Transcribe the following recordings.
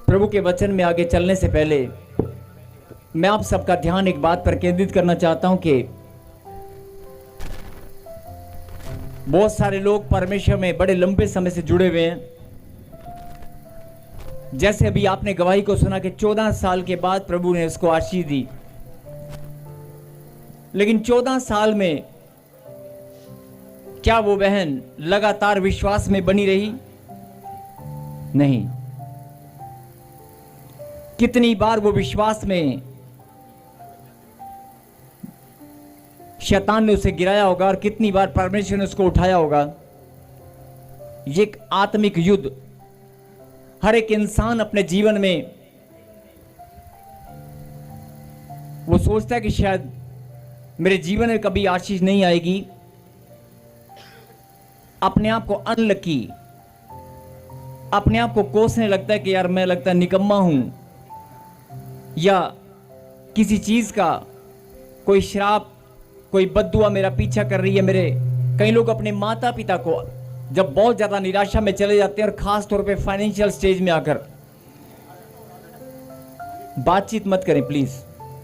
प्रभु के वचन में आगे चलने से पहले मैं आप सबका ध्यान एक बात पर केंद्रित करना चाहता हूं कि बहुत सारे लोग परमेश्वर में बड़े लंबे समय से जुड़े हुए हैं। जैसे अभी आपने गवाही को सुना कि 14 साल के बाद प्रभु ने उसको आशीष दी, लेकिन 14 साल में क्या वो बहन लगातार विश्वास में बनी रही? नहीं। कितनी बार वो विश्वास में शैतान ने उसे गिराया होगा और कितनी बार परमेश्वर ने उसको उठाया होगा। ये एक आत्मिक युद्ध हर एक इंसान अपने जीवन में वो सोचता है कि शायद मेरे जीवन में कभी आशीष नहीं आएगी। अपने आप को अनलकी, अपने आप को कोसने लगता है कि यार मैं लगता है निकम्मा हूं, या किसी चीज का कोई श्राप, कोई बद्दुआ मेरा पीछा कर रही है। मेरे कई लोग अपने माता पिता को जब बहुत ज्यादा निराशा में चले जाते हैं, और खास तौर पे फाइनेंशियल स्टेज में आकर, बातचीत मत करें प्लीज।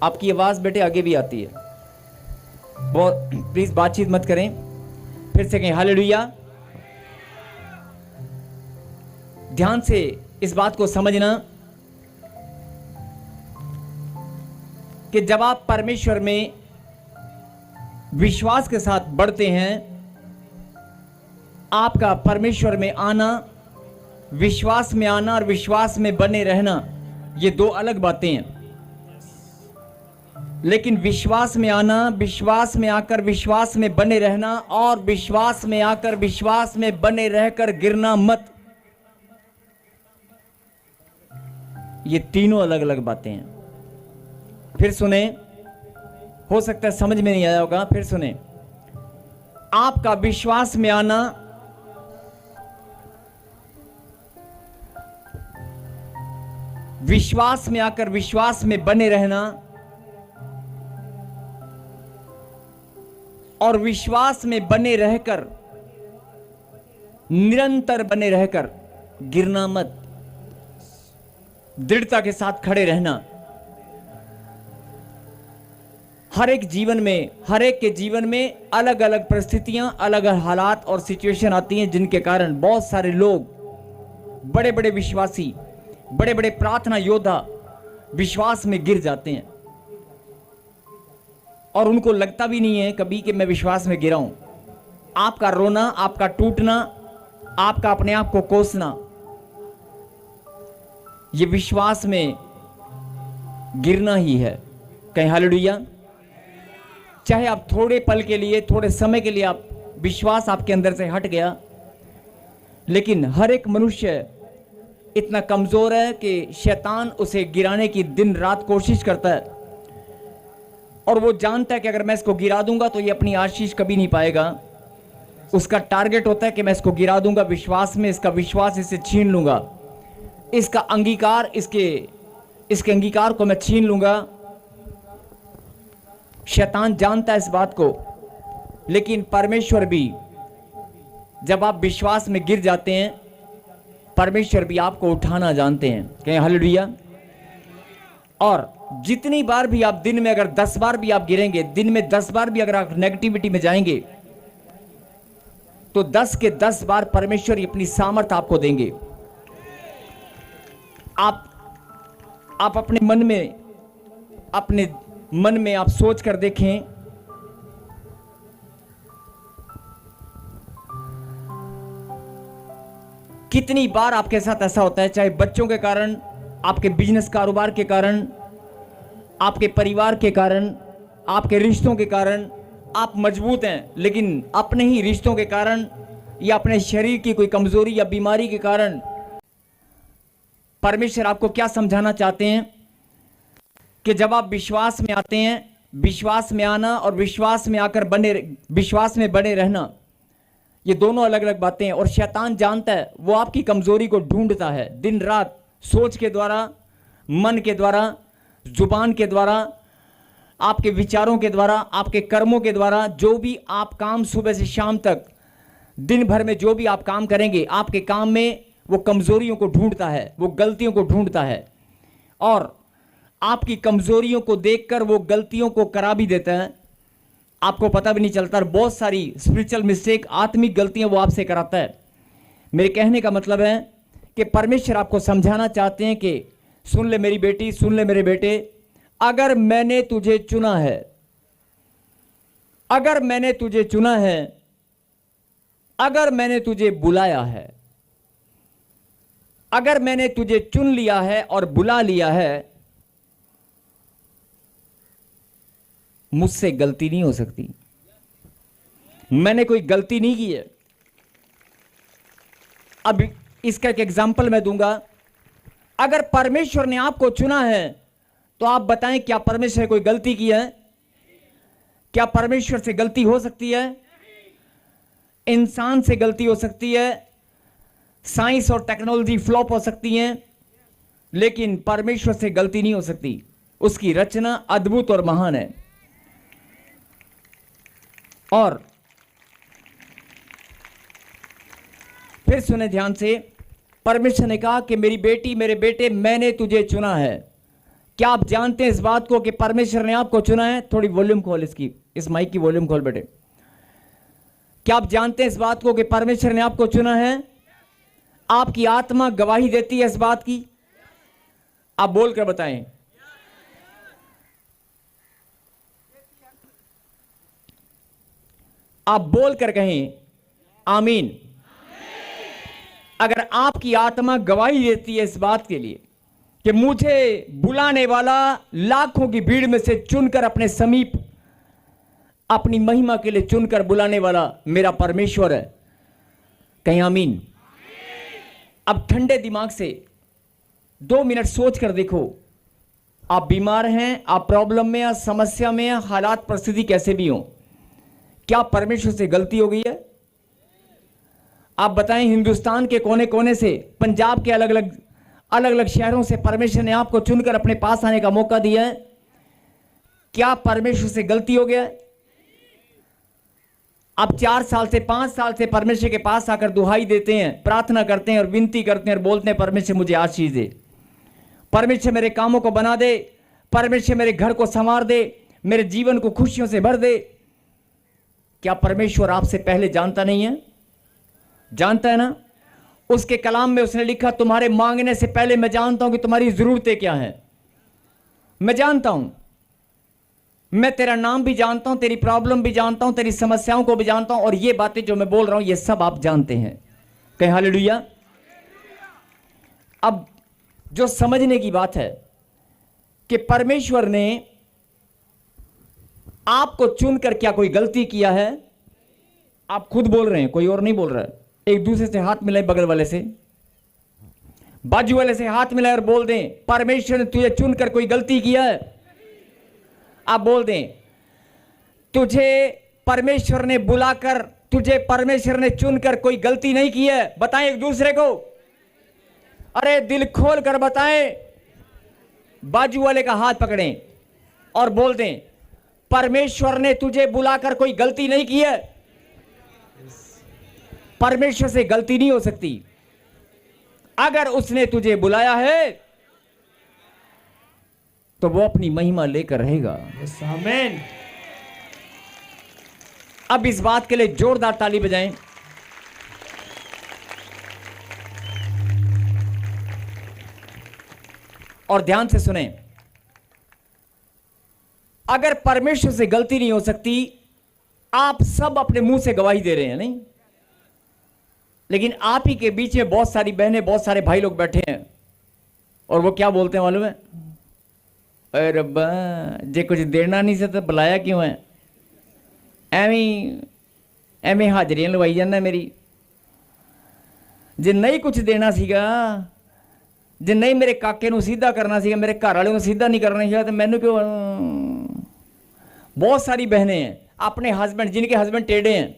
आपकी आवाज बेटे आगे भी आती है, बहुत प्लीज बातचीत मत करें। फिर से कहें हालेलुया। ध्यान से इस बात को समझना कि जब आप परमेश्वर में विश्वास के साथ बढ़ते हैं, आपका परमेश्वर में आना, विश्वास में आना और विश्वास में बने रहना, ये दो अलग बातें हैं। लेकिन विश्वास में आना, विश्वास में आकर विश्वास में बने रहना, और विश्वास में आकर विश्वास में बने रहकर गिरना मत, ये तीनों अलग अलग बातें हैं। फिर सुने, हो सकता है समझ में नहीं आया होगा, फिर सुने। आपका विश्वास में आना विश्वास में आकर विश्वास में बने रहना, और विश्वास में बने रहकर, निरंतर बने रहकर गिरना मत, दृढ़ता के साथ खड़े रहना। हर एक जीवन में, हर एक के जीवन में अलग अलग परिस्थितियां, अलग अलग हालात और सिचुएशन आती हैं, जिनके कारण बहुत सारे लोग, बड़े बड़े विश्वासी, बड़े बड़े प्रार्थना योद्धा विश्वास में गिर जाते हैं, और उनको लगता भी नहीं है कभी कि मैं विश्वास में गिरा हूं। आपका रोना, आपका टूटना, आपका अपने आप को कोसना, ये विश्वास में गिरना ही है। कहीं हालेलुया। चाहे आप थोड़े पल के लिए, थोड़े समय के लिए आप विश्वास आपके अंदर से हट गया, लेकिन हर एक मनुष्य इतना कमजोर है कि शैतान उसे गिराने की दिन रात कोशिश करता है, और वो जानता है कि अगर मैं इसको गिरा दूंगा तो ये अपनी आशीष कभी नहीं पाएगा। उसका टारगेट होता है कि मैं इसको गिरा दूंगा विश्वास में, इसका विश्वास इससे छीन लूंगा, इसका अंगीकार, इसके अंगीकार को मैं छीन लूंगा। शैतान जानता है इस बात को, लेकिन परमेश्वर भी, जब आप विश्वास में गिर जाते हैं, परमेश्वर भी आपको उठाना जानते हैं। कहें हालेलुया। और जितनी बार भी आप दिन में, अगर 10 बार भी आप गिरेंगे, दिन में 10 बार भी अगर आप नेगेटिविटी में जाएंगे, तो 10 के 10 बार परमेश्वर अपनी सामर्थ्य आपको देंगे। आप अपने मन में आप सोच कर देखें, कितनी बार आपके साथ ऐसा होता है, चाहे बच्चों के कारण, आपके बिजनेस कारोबार के कारण, आपके परिवार के कारण, आपके रिश्तों के कारण आप मजबूत हैं, लेकिन अपने ही रिश्तों के कारण या अपने शरीर की कोई कमजोरी या बीमारी के कारण परमेश्वर आपको क्या समझाना चाहते हैं कि जब आप विश्वास में आते हैं, विश्वास में आना और विश्वास में आकर विश्वास में बने रहना, ये दोनों अलग अलग बातें हैं। और शैतान जानता है, वो आपकी कमजोरी को ढूंढता है दिन रात, सोच के द्वारा, मन के द्वारा, जुबान के द्वारा, आपके विचारों के द्वारा, आपके कर्मों के द्वारा। जो भी आप काम सुबह से शाम तक दिन भर में जो भी आप काम करेंगे, आपके काम में वो कमजोरियों को ढूंढता है, वो गलतियों को ढूंढता है, और आपकी कमजोरियों को देखकर वो गलतियों को करा भी देता है, आपको पता भी नहीं चलता। और बहुत सारी स्पिरिचुअल मिस्टेक, आत्मिक गलतियां वो आपसे कराता है। मेरे कहने का मतलब है कि परमेश्वर आपको समझाना चाहते हैं कि सुन ले मेरी बेटी, सुन ले मेरे बेटे, अगर मैंने तुझे चुना है, अगर मैंने तुझे चुना है, अगर मैंने तुझे बुलाया है, अगर मैंने तुझे चुन लिया है और बुला लिया है, मुझसे गलती नहीं हो सकती। मैंने कोई गलती नहीं की है। अब इसका एक एग्जाम्पल मैं दूंगा। अगर परमेश्वर ने आपको चुना है तो आप बताएं, क्या परमेश्वर ने कोई गलती की है? क्या परमेश्वर से गलती हो सकती है? इंसान से गलती हो सकती है, साइंस और टेक्नोलॉजी फ्लॉप हो सकती है, लेकिन परमेश्वर से गलती नहीं हो सकती। उसकी रचना अद्भुत और महान है। और फिर सुने ध्यान से, परमेश्वर ने कहा कि मेरी बेटी, मेरे बेटे, मैंने तुझे चुना है। क्या आप जानते हैं इस बात को कि परमेश्वर ने आपको चुना है? थोड़ी वॉल्यूम खोल, इस माइक की वॉल्यूम खोल बेटे। क्या आप जानते हैं इस बात को कि परमेश्वर ने आपको चुना है? आपकी आत्मा गवाही देती है इस बात की। आप बोलकर बताएं। आप बोलकर कहें आमीन। अगर आपकी आत्मा गवाही देती है इस बात के लिए कि मुझे बुलाने वाला, लाखों की भीड़ में से चुनकर अपने समीप, अपनी महिमा के लिए चुनकर बुलाने वाला मेरा परमेश्वर है, कहीं आमीन। अब ठंडे दिमाग से 2 मिनट सोच कर देखो, आप बीमार हैं, आप प्रॉब्लम में या समस्या में या हालात परिस्थिति कैसे भी हो, क्या परमेश्वर से गलती हो गई है? आप बताएं, हिंदुस्तान के कोने कोने से, पंजाब के अलग अलग शहरों से परमेश्वर ने आपको चुनकर अपने पास आने का मौका दिया है, क्या परमेश्वर से गलती हो गया है? आप 4 साल से 5 साल से परमेश्वर के पास आकर दुहाई देते हैं, प्रार्थना करते हैं और विनती करते हैं और बोलते हैं, परमेश्वर मुझे आशीष दे, परमेश्वर मेरे कामों को बना दे, परमेश्वर मेरे घर को संवार दे, मेरे जीवन को खुशियों से भर दे। क्या परमेश्वर आपसे पहले जानता नहीं है? जानता है ना। उसके कलाम में उसने लिखा, तुम्हारे मांगने से पहले मैं जानता हूं कि तुम्हारी जरूरतें क्या हैं। मैं जानता हूं, मैं तेरा नाम भी जानता हूं, तेरी प्रॉब्लम भी जानता हूं, तेरी समस्याओं को भी जानता हूं, और ये बातें जो मैं बोल रहा हूं ये सब आप जानते हैं। कहीं हालेलुया। अब जो समझने की बात है कि परमेश्वर ने आपको चुनकर क्या कोई गलती किया है? आप खुद बोल रहे हैं, कोई और नहीं बोल रहा है। एक दूसरे से हाथ मिलाए, बगल वाले से, बाजू वाले से हाथ मिलाए और बोल दें, परमेश्वर ने तुझे चुनकर कोई गलती किया है? आप बोल दें, तुझे परमेश्वर ने बुलाकर, तुझे परमेश्वर ने चुनकर कोई गलती नहीं की है। बताएं एक दूसरे को, अरे दिल खोल कर बताएं। बाजू वाले का हाथ पकड़ें और बोल दें, परमेश्वर ने तुझे बुलाकर कोई गलती नहीं की है। परमेश्वर से गलती नहीं हो सकती। अगर उसने तुझे बुलाया है तो वो अपनी महिमा लेकर रहेगा। आमीन। अब इस बात के लिए जोरदार ताली बजाएं। और ध्यान से सुने, अगर परमेश्वर से गलती नहीं हो सकती, आप सब अपने मुंह से गवाही दे रहे हैं नहीं, लेकिन आप ही के बीच में बहुत सारी बहनें, बहुत सारे भाई लोग बैठे हैं और वो क्या बोलते हैं मालूम है? अरे रब्बा, जे कुछ देना नहीं से तो बुलाया क्यों है? एवें हाजरियां लवाई जाना मेरी। जे नहीं कुछ देना सीगा, जे नहीं मेरे काके नूं सीधा करना सीगा, मेरे घर वाले नूं सीधा नहीं करना सीगा, तो मैनू क्यों? बहुत सारी बहनें हैं, अपने हस्बैंड, जिनके हस्बैंड टेढ़े हैं,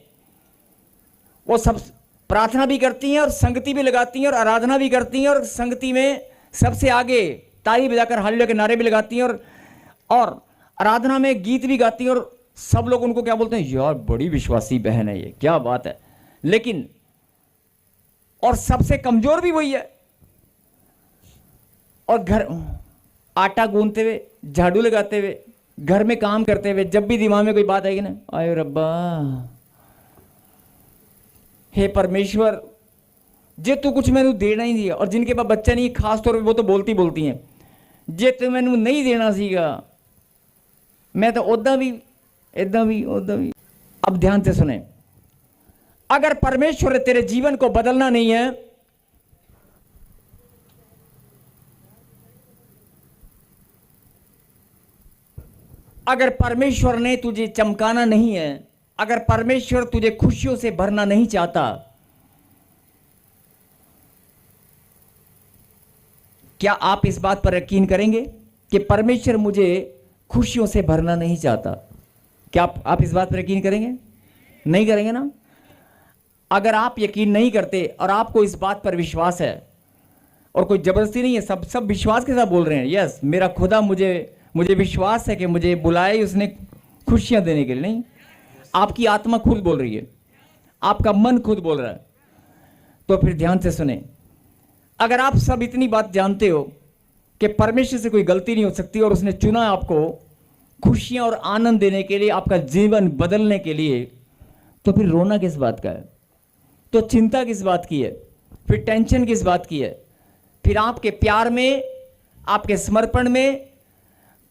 वो सब प्रार्थना भी करती हैं और संगति भी लगाती हैं और आराधना भी करती हैं और संगति में सबसे आगे ताली बजाकर हालेलुया के नारे भी लगाती हैं और आराधना में गीत भी गाती हैं और सब लोग उनको क्या बोलते हैं? यार बड़ी विश्वासी बहन है ये, क्या बात है। लेकिन और सबसे कमजोर भी वही है। और घर आटा गूंथते हुए, झाड़ू लगाते हुए, घर में काम करते हुए, जब भी दिमाग में कोई बात आएगी ना, आयो रब्बा, हे परमेश्वर, जे तू कुछ मैंने देना ही दिया। और जिनके पास बच्चा नहीं, खास तौर पे वो तो बोलती हैं, जे तू मैंने नहीं देना सीगा, मैं तो ओदा भी इदा भी ओदा भी। अब ध्यान से सुने, अगर परमेश्वर ने तेरे जीवन को बदलना नहीं है, अगर परमेश्वर ने तुझे चमकाना नहीं है, अगर परमेश्वर तुझे खुशियों से भरना नहीं चाहता, क्या आप इस बात पर यकीन करेंगे कि परमेश्वर मुझे खुशियों से भरना नहीं चाहता? क्या आप इस बात पर यकीन करेंगे? नहीं करेंगे ना? अगर आप यकीन नहीं करते और आपको इस बात पर विश्वास है, और कोई जबरदस्ती नहीं है, सब विश्वास के साथ बोल रहे हैं, यस मेरा खुदा मुझे विश्वास है कि मुझे बुलाए उसने खुशियां देने के लिए। नहीं, आपकी आत्मा खुद बोल रही है, आपका मन खुद बोल रहा है। तो फिर ध्यान से सुने, अगर आप सब इतनी बात जानते हो कि परमेश्वर से कोई गलती नहीं हो सकती और उसने चुना आपको खुशियां और आनंद देने के लिए, आपका जीवन बदलने के लिए, तो फिर रोना किस बात का है? तो चिंता किस बात की है? फिर टेंशन किस बात की है? फिर आपके प्यार में, आपके समर्पण में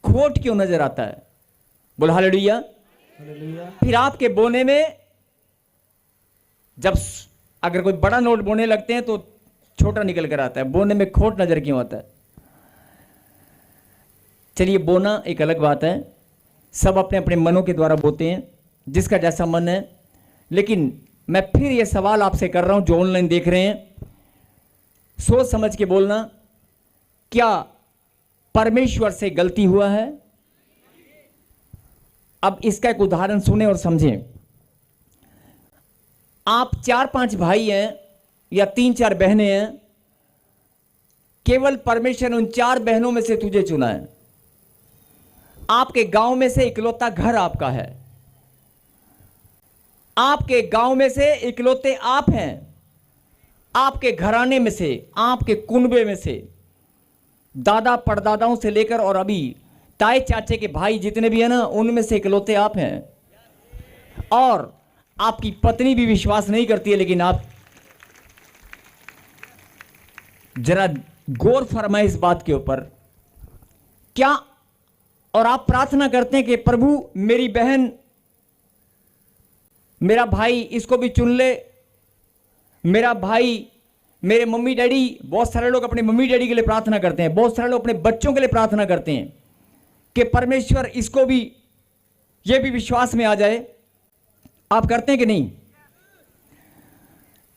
खोट क्यों नजर आता है? बोलो हालेलुया। फिर आपके बोने में, जब अगर कोई बड़ा नोट बोने लगते हैं तो छोटा निकल कर आता है, बोने में खोट नजर क्यों आता है? चलिए, बोना एक अलग बात है, सब अपने अपने मनों के द्वारा बोते हैं, जिसका जैसा मन है। लेकिन मैं फिर यह सवाल आपसे कर रहा हूं, जो ऑनलाइन देख रहे हैं, सोच समझ के बोलना, क्या परमेश्वर से गलती हुआ है? अब इसका एक उदाहरण सुने और समझें। आप 4-5 भाई हैं या 3-4 बहनें हैं, केवल परमेश्वर ने उन 4 बहनों में से तुझे चुना है। आपके गांव में से इकलौता घर आपका है, आपके गांव में से इकलौते आप हैं, आपके घराने में से, आपके कुनबे में से, दादा परदादाओं से लेकर और अभी ताए चाचे के भाई जितने भी हैं ना, उनमें से इकलौते आप हैं। और आपकी पत्नी भी विश्वास नहीं करती है, लेकिन आप जरा गौर फरमाए इस बात के ऊपर, क्या, और आप प्रार्थना करते हैं कि प्रभु मेरी बहन, मेरा भाई, इसको भी चुन ले, मेरा भाई, मेरे मम्मी डैडी, बहुत सारे लोग अपने मम्मी डैडी के लिए प्रार्थना करते हैं, बहुत सारे लोग अपने बच्चों के लिए प्रार्थना करते हैं कि परमेश्वर इसको भी, ये भी विश्वास में आ जाए। आप करते हैं कि नहीं?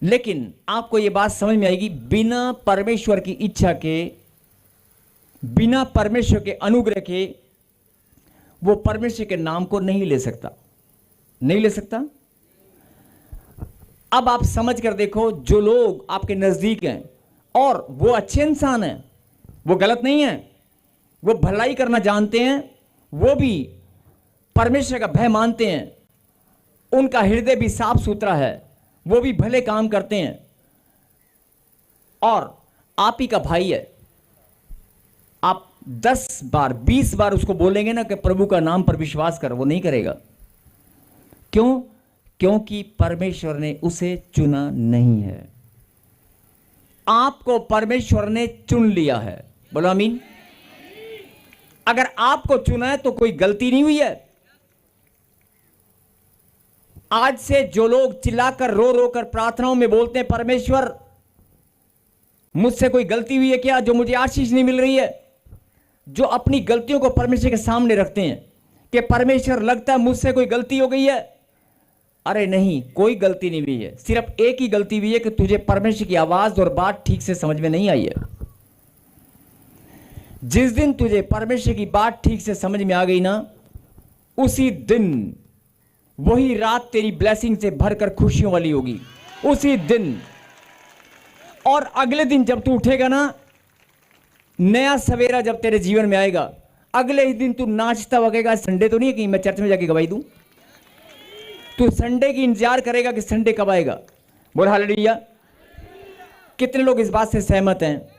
लेकिन आपको यह बात समझ में आएगी, बिना परमेश्वर की इच्छा के, बिना परमेश्वर के अनुग्रह के, वो परमेश्वर के नाम को नहीं ले सकता, नहीं ले सकता। अब आप समझ कर देखो, जो लोग आपके नजदीक हैं और वो अच्छे इंसान हैं, वो गलत नहीं है, वो भलाई करना जानते हैं, वो भी परमेश्वर का भय मानते हैं, उनका हृदय भी साफ सुथरा है, वो भी भले काम करते हैं, और आप ही का भाई है, आप 10 बार 20 बार उसको बोलेंगे ना कि प्रभु का नाम पर विश्वास कर, वो नहीं करेगा। क्यों? क्योंकि परमेश्वर ने उसे चुना नहीं है। आपको परमेश्वर ने चुन लिया है। बोलो आमीन। अगर आपको चुना है तो कोई गलती नहीं हुई है। आज से जो लोग चिल्लाकर रो रो कर प्रार्थनाओं में बोलते हैं, परमेश्वर मुझसे कोई गलती हुई है क्या, जो मुझे आशीष नहीं मिल रही है, जो अपनी गलतियों को परमेश्वर के सामने रखते हैं कि परमेश्वर लगता है मुझसे कोई गलती हो गई है। अरे नहीं, कोई गलती नहीं हुई है, सिर्फ एक ही गलती हुई है कि तुझे परमेश्वर की आवाज और बात ठीक से समझ में नहीं आई है। जिस दिन तुझे परमेश्वर की बात ठीक से समझ में आ गई ना, उसी दिन, वही रात तेरी ब्लेसिंग से भरकर खुशियों वाली होगी, उसी दिन। और अगले दिन जब तू उठेगा ना, नया सवेरा जब तेरे जीवन में आएगा, अगले ही दिन तू नाचता वगेगा। संडे तो नहीं है कि मैं चर्च में जाके गवाही दूं, तू संडे की इंतजार करेगा कि संडे कब आएगा। बोल हालेलुया। कितने लोग इस बात से सहमत हैं